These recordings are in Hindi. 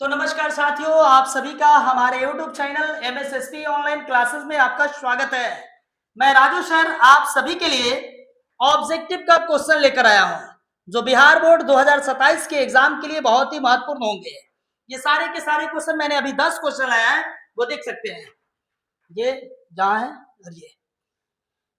तो नमस्कार साथियों, आप सभी का हमारे YouTube channel MSSP online classes में आपका स्वागत है। मैं राजू सर आप सभी के लिए ऑब्जेक्टिव का क्वेश्चन लेकर आया हूं, जो बिहार बोर्ड 2027 के एग्जाम के लिए बहुत ही महत्वपूर्ण होंगे। ये सारे के सारे क्वेश्चन मैंने अभी 10 क्वेश्चन लाया है, वो देख सकते हैं। ये जहां है और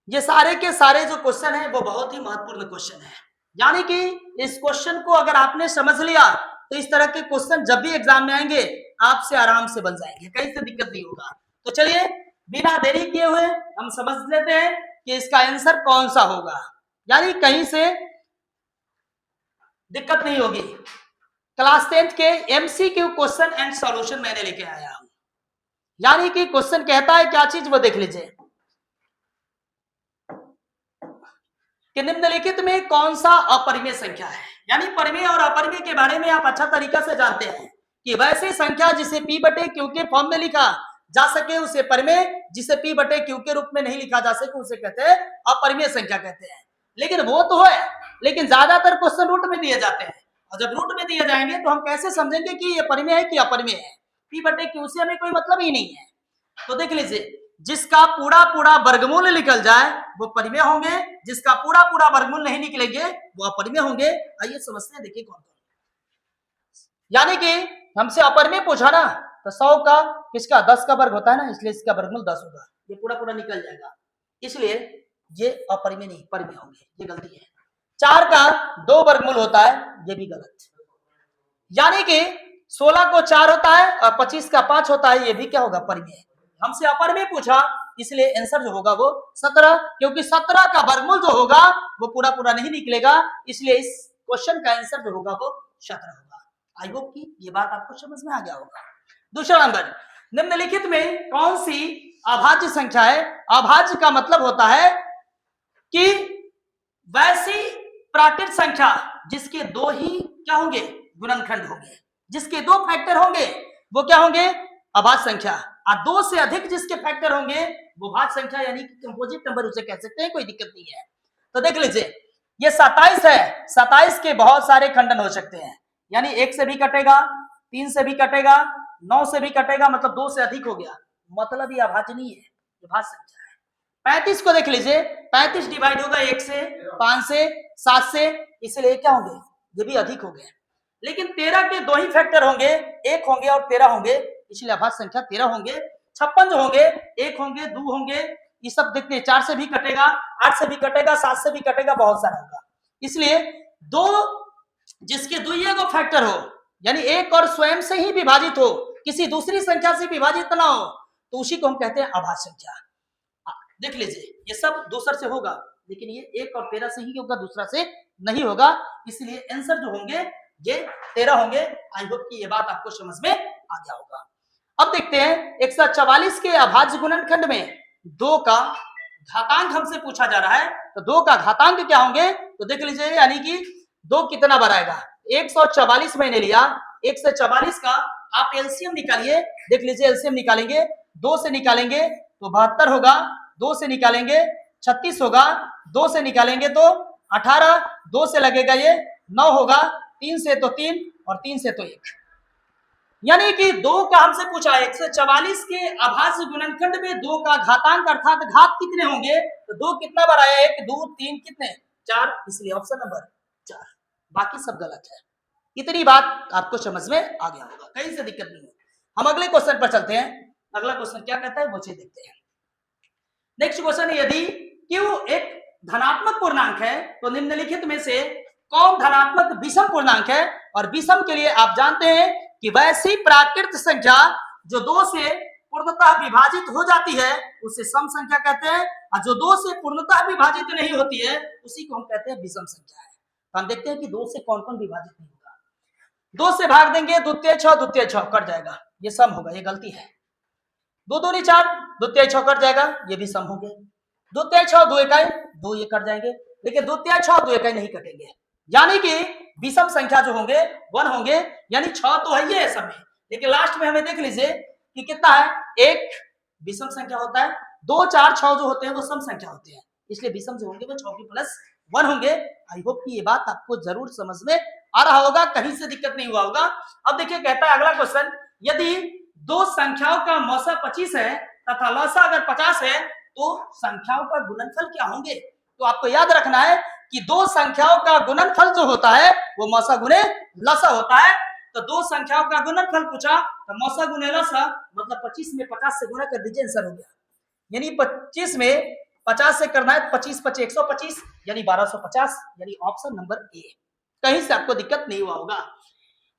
ये सारे के सारे जो क्वेश्चन है वो बहुत ही महत्वपूर्ण क्वेश्चन है। यानी कि इस क्वेश्चन को अगर आपने समझ लिया तो इस तरह के क्वेश्चन जब भी एग्जाम में आएंगे आपसे आराम से बन जाएंगे, कहीं से दिक्कत नहीं होगा। तो चलिए बिना देरी किए हुए हम समझ लेते हैं कि इसका आंसर कौन सा होगा, यानी कहीं से दिक्कत नहीं होगी। क्लास 10th के MCQ क्वेश्चन एंड सॉल्यूशन मैंने लेके आया हूं। यानी कि क्वेश्चन कहता है क्या चीज, वो देख लीजिए कि निम्नलिखित में कौन सा अपरिमेय संख्या है। यानी परिमेय और अपरिमेय के बारे में आप अच्छा तरीका से जानते हैं कि वैसी संख्या जिसे P बटे Q के फॉर्म में लिखा जा सके उसे परिमेय, जिसे P बटे Q के रूप में नहीं लिखा जा सके उसे कहते हैं अपरिमेय संख्या कहते हैं। लेकिन वो तो है, लेकिन ज्यादातर क्वेश्चन रूट में दिए जाते हैं, और जब रूट में दिए जाएंगे तो हम कैसे समझेंगे कि ये परिमेय है कि अपरिमेय है। P बटे Q से हमें कोई मतलब ही नहीं है। तो देख लीजिए, जिसका पूरा पूरा वर्गमूल निकल जाए वो परिमेय होंगे, जिसका पूरा पूरा वर्गमूल नहीं निकलेंगे वो अपरिमेय होंगे। आइए समझते हैं, देखिए कौन कौन। यानी कि हमसे अपरिमेय पूछा ना, तो 100 का किसका 10 का वर्ग होता है ना, इसलिए इसका वर्गमूल 10 होगा। ये पूरा पूरा निकल जाएगा, इसलिए ये अपरिमेय नहीं परिमेय होंगे, ये गलती है। 4 का 2 वर्गमूल होता है, ये भी गलत। यानी कि 16 को 4 होता है और 25 का 5 होता है, ये भी क्या होगा परिमेय। हमसे अपरिमेय पूछा, इसलिए आंसर जो होगा वो 17, क्योंकि 17 का वर्गमूल जो होगा वो पूरा पूरा नहीं निकलेगा, इसलिए इस क्वेश्चन का आंसर जो होगा वो 17 होगा। आई होप कि ये बात आपको समझ में आ गया होगा। दूसरा नंबर, निम्नलिखित में कौन सी अभाज्य संख्या है। अभाज्य का मतलब होता है कि वैसी प्राकृत संख्या जिसके दो ही क्या होंगे, गुणनखंड होंगे, जिसके 2 फैक्टर होंगे वो क्या होंगे, अभाज्य संख्या। और 2 से अधिक जिसके फैक्टर होंगे वो भाज्य संख्या, यानी कि कंपोजिट नंबर उसे कह सकते हैं, कोई दिक्कत नहीं है। तो देख लीजिए, ये 27 है, 27 के बहुत सारे खंडन हो सकते हैं, यानी 1 से भी कटेगा, 3 से भी कटेगा, 9 से भी कटेगा, मतलब 2 से अधिक हो गया, मतलब ये अभाज्य नहीं है, ये भाज्य संख्या है। 35 को देख लीजिए, 35 डिवाइड होगा 1 से, 5 से, 7 से, इसलिए क्या होंगे, ये भी अधिक हो गए। लेकिन 13 के 2 ही फैक्टर होंगे, 1 होंगे और 13 होंगे, इसलिए अभाज्य संख्या 13 होंगे। 56 जो होंगे, 1 होंगे, 2 होंगे, ये सब देखते हैं, 4 से भी कटेगा, 8 से भी कटेगा, 7 से भी कटेगा, बहुत सारा होगा। इसलिए 2 जिसके दुइये को फैक्टर हो, यानी 1 और स्वयं से ही विभाजित हो, किसी दूसरी संख्या से विभाजित ना हो, तो उसी को हम कहते हैं अभाज्य संख्या। देख लीजिए, ये सब दूसर से होगा, लेकिन ये 1 और 13 से ही होगा, दूसरा से नहीं होगा, इसलिए आंसर जो होंगे ये 13 होंगे। आई होप कि ये बात आपको समझ में आ गया होगा। अब देखते हैं 144 के अभाज्य गुणनखंड में 2 का घातांक हमसे पूछा जा रहा है, तो 2 का घातांक क्या होंगे, तो देख लीजिए, यानी कि 2 कितना बनाएगा, 144 मैंने लिया, 144 का आप एलसीएम निकालिए। देख लीजिए, एलसीएम निकालेंगे, 2 से निकालेंगे तो 72 होगा, 2 से निकालेंगे 36 होगा, 2 से निकालेंगे तो 18, 2 से लगेगा ये 9 होगा, 3 से तो 3 और 3 से तो 1। यानी कि 2 का हमसे पूछा है 144 के अभाज्य गुणनखंड में 2 का घातांक अर्थात घात कितने होंगे, तो 2 कितना बनाया, 1 2 3 कितने 4, इसलिए ऑप्शन नंबर 4, बाकी सब गलत है। इतनी बात आपको समझ में आ गया होगा, कहीं से दिक्कत नहीं है। हम अगले क्वेश्चन पर चलते हैं। अगला क्वेश्चन क्या कहता है वो चीज देखते हैं। नेक्स्ट क्वेश्चन, यदि Q एक धनात्मक पूर्णांक है तो निम्नलिखित में से कौन धनात्मक विषम पूर्णांक है। और विषम के लिए आप जानते हैं कि वैसी प्राकृत संख्या जो 2 से पूर्णतः विभाजित हो जाती है उसे सम संख्या कहते हैं, और जो 2 से पूर्णतः विभाजित नहीं होती है उसी को हम कहते हैं विषम संख्या है। तो हम देखते हैं कि 2 से कौन कौन विभाजित नहीं होगा। 2 से भाग देंगे, द्वितीय 6, द्वितीय 6 कट जाएगा, ये सम होगा, ये गलती है। 2 दूनी 4, द्वितीय 6 कट जाएगा, ये भी सम होंगे। द्वितीय 6 2 इकाई 2, ये कट जाएंगे, लेकिन द्वितीय 6 2 इकाई नहीं कटेंगे। यानी कि विषम संख्या जो होंगे 1 होंगे, यानी 6 तो है ये सब में, लेकिन लास्ट में हमें देख लीजिए कि कितना है, 1 विषम संख्या होता है, 2 4 6 जो होते हैं वो सम संख्या होते हैं, इसलिए विषम जो होंगे वो 6 की प्लस 1 होंगे। आई होप कि ये बात आपको जरूर समझ में आ रहा होगा, कहीं से दिक्कत नहीं हुआ होगा। अब देखिए कहता है अगला क्वेश्चन, यदि दो संख्याओं का मौसा 25 है तथा लौसा अगर 50 है तो संख्याओं का गुणनफल क्या होंगे। तो आपको याद रखना है कि दो संख्याओं का गुणनफल जो होता है वो मौसा गुणे लौसा होता है। तो दो संख्याओं का गुणनफल पूछा तो मौसा गुणे लौसा मतलब 25 में 50 से गुणा कर दीजिए, आंसर हो गया। यानी 25 में 50 से करना है, 25 25 125 यानी 1250, यानी ऑप्शन नंबर ए। कहीं से आपको दिक्कत नहीं हुआ होगा।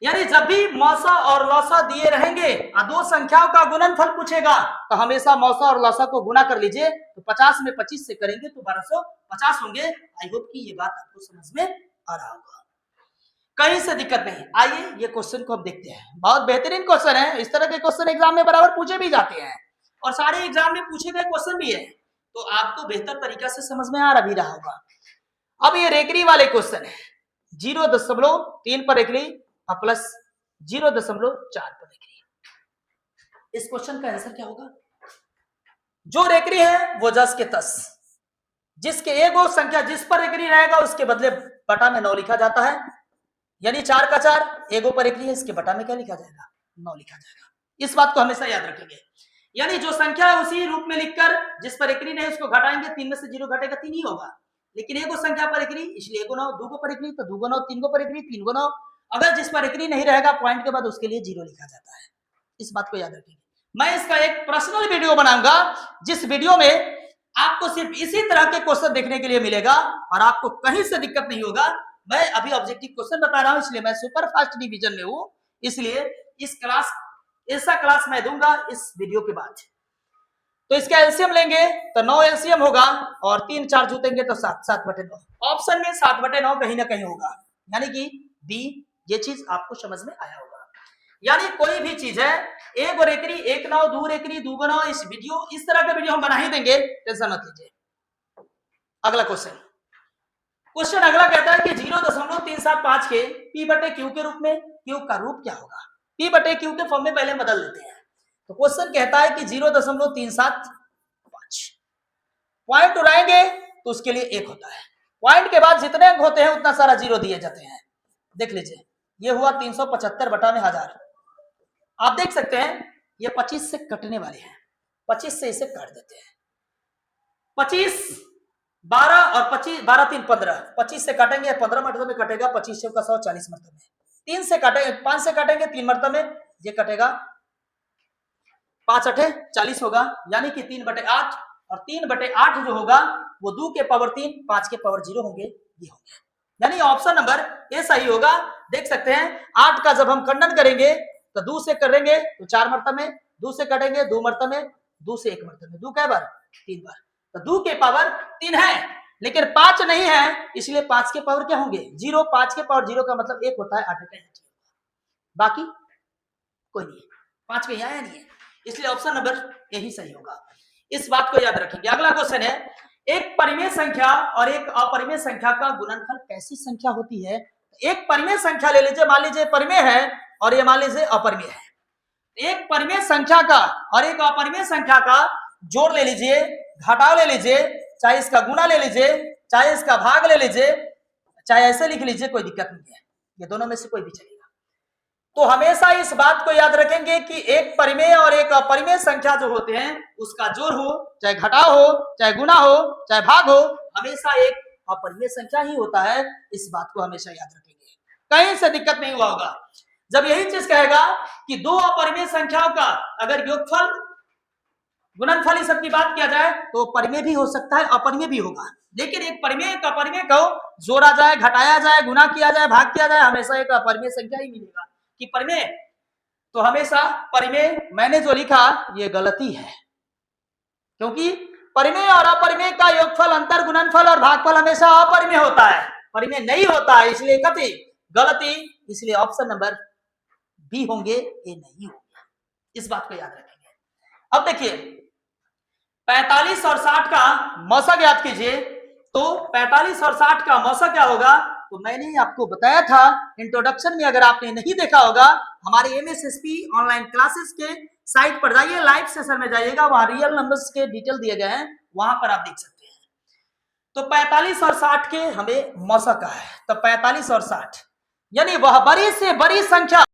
यानी जब भी मौसा और लौसा दिए रहेंगे और दो संख्याओं का गुणनफल पूछेगा तो हमेशा मौसा और लौसा को गुणा कर लीजिए। तो 50 में 25 से करेंगे तो 1250 होंगे। आई होप कि ये बात आपको समझ में आ रहा होगा, कहीं से दिक्कत नहीं। आइए ये क्वेश्चन को हम देखते हैं, बहुत बेहतरीन क्वेश्चन है। इस तरह के क्वेश्चन एग्जाम में बराबर पूछे भी जाते हैं और सारे एग्जाम में पूछे गए क्वेश्चन भी है, तो आपको बेहतर तरीका से समझ में आ भी रहा होगा। अब ये रेकरी वाले क्वेश्चन है, 0.3 पर रेकरी प्लस 0.4 पर रेकरी। इस क्वेश्चन का आंसर क्या होगा। जो रेकरी है वो 10 के 10, जिसके एक और संख्या जिस पर रेकरी रहेगा उसके बदले बटा में 9 लिखा जाता है। यानी 4 का 4 एगो पर रेकरी है, इसके बटा में क्या लिखा जाएगा, 9 लिखा जाएगा। इस बात को हमेशा याद रखेंगे। यानी जो संख्या है उसी रूप में लिखकर जिस पर रेकरी नहीं उसको घटाएंगे, 3 में से 0 घटेगा 3 ही होगा। लेकिन एगो संख्या पर रेकरी इसलिए एगो 9, दूगो पर रेकरी तो दूगो 9, तीन गो पर रेकरी 3 गो 9। अगर जिस पर रेकरी नहीं रहेगा पॉइंट के बाद उसके लिए 0 लिखा जाता है। इस बात को याद रखेंगे। मैं इसका एक पर्सनल वीडियो बनाऊंगा जिस वीडियो में आपको सिर्फ इसी तरह के क्वेश्चन देखने के लिए मिलेगा और आपको कहीं से दिक्कत नहीं होगा। मैं अभी ऑब्जेक्टिव क्वेश्चन बता रहा हूं, इसलिए मैं सुपर फास्ट डिवीजन में हूं, इसलिए इस क्लास ऐसा क्लास मैं दूंगा इस वीडियो के बाद। तो इसका एलसीएम लेंगे तो 9 एलसीएम होगा और 3 4 जुतेंगे तो 7 7/9। ऑप्शन में 7/9 कहीं ना कहीं होगा, यानी कि बी। ये चीज आपको समझ में आया होगा। यानी कोई भी चीज है एक और रेकरी 1 9 2 रेकरी 2 9, इस वीडियो इस तरह का वीडियो हम बना ही देंगे, टेंशन मत लीजिए। अगला क्वेश्चन अगला कहता है कि 0.375 के P/Q के रूप में Q का रूप क्या होगा। P/Q के फॉर्म में पहले बदल देते हैं। तो क्वेश्चन कहता है कि 0.375 पॉइंट उड़ाएंगे तो उसके लिए 1 होता है। पॉइंट के बाद जितने अंक होते हैं उतना सारा 0 दिए जाते हैं। देख लीजिए ये हुआ 375/1000। आप देख सकते हैं ये 25 से कटने वाले हैं, 25 से इसे काट देते हैं। 25 12 और 25 12 3 15, 25 से काटेंगे 15 मरतबे कटेगा, 25 का 100 40 मरतबे। 3 से काटेंगे 5 से काटेंगे 3 मरतबे, ये कटेगा 5 8 40 होगा, यानी कि 3/8 और 3/8 जो होगा वो 2 के पावर 3 5 के पावर 0 होंगे, ये होंगे। यानी ऑप्शन नंबर ए सही होगा। देख सकते हैं 8 का जब हम खंडन करेंगे तो 2 से करेंगे तो 4 मरतबे, 2 से कटेंगे 2 मरतबे, 2 से 1 मरतबे, 2 कै बार 3 बार, तो 2 के पावर 3 है लेकिन 5 नहीं है, इसलिए 5 के पावर क्या होंगे 0। 5 के पावर 0 का मतलब 1 होता है, 8 का बाकी कोई नहीं है, 5 कहीं आया नहीं है, इसलिए ऑप्शन नंबर यही सही होगा। इस बात को याद रखेंगे। अगला क्वेश्चन है एक परिमेय संख्या और एक अपरिमेय संख्या का गुणनफल कैसी संख्या होती है। एक परिमेय संख्या ले लीजिए, मान लीजिए परिमेय है और ये मान लीजिए अपरिमेय है। एक परिमेय संख्या का और एक अपरिमेय संख्या का जोड़ ले लीजिए, घटाव ले लीजिए, चाहे इसका गुणा ले लीजिए, चाहे इसका भाग ले लीजिए, चाहे ऐसे लिख लीजिए, कोई दिक्कत नहीं है, ये दोनों में से कोई भी चलेगा। तो हमेशा इस बात को याद रखेंगे कि एक परिमेय और एक अपरिमेय संख्या जो होते हैं उसका जोड़ हो, चाहे घटाव हो, चाहे गुणा हो, चाहे भाग हो, हमेशा एक अपरिमेय संख्या ही होता है। इस बात को हमेशा याद रखेंगे, कहीं से दिक्कत नहीं हुआ होगा। जब यही चीज कहेगा कि दो अपरिमेय संख्याओं का अगर योगफल गुणनफल इस सब की बात किया जाए तो परिमेय भी हो सकता है, अपरिमेय भी होगा। लेकिन एक परिमेय एक अपरिमेय को जोड़ा जाए, घटाया जाए, गुणा किया जाए, भाग किया जाए, हमेशा एक अपरिमेय संख्या ही मिलेगा। कि परिमेय तो हमेशा परिमेय मैंने जो लिखा ये गलती है, क्योंकि परिमेय और अपरिमेय का योगफल अंतर गुणनफल और भागफल हमेशा अपरिमेय होता है, परिमेय नहीं होता है, इसलिए कति गलती, इसलिए ऑप्शन नंबर बी होंगे, ए नहीं होंगे। इस बात को याद रखेंगे। अब देखिए 45 और 60 का मौसा याद कीजिए, तो 45 और 60 का मौसा क्या होगा, तो मैंने आपको बताया था इंट्रोडक्शन में, अगर आपने नहीं देखा होगा हमारे एमएसएसपी ऑनलाइन क्लासेस के साइट पर जाइए, लाइव सेशन में जाइएगा, वहां रियल नंबर्स के डिटेल दिए गए हैं, वहां पर आप देख सकते हैं। तो 45 और 60 के हमें मौसा का है, तो 45 और 60 यानी वह बड़ी से बड़ी संख्या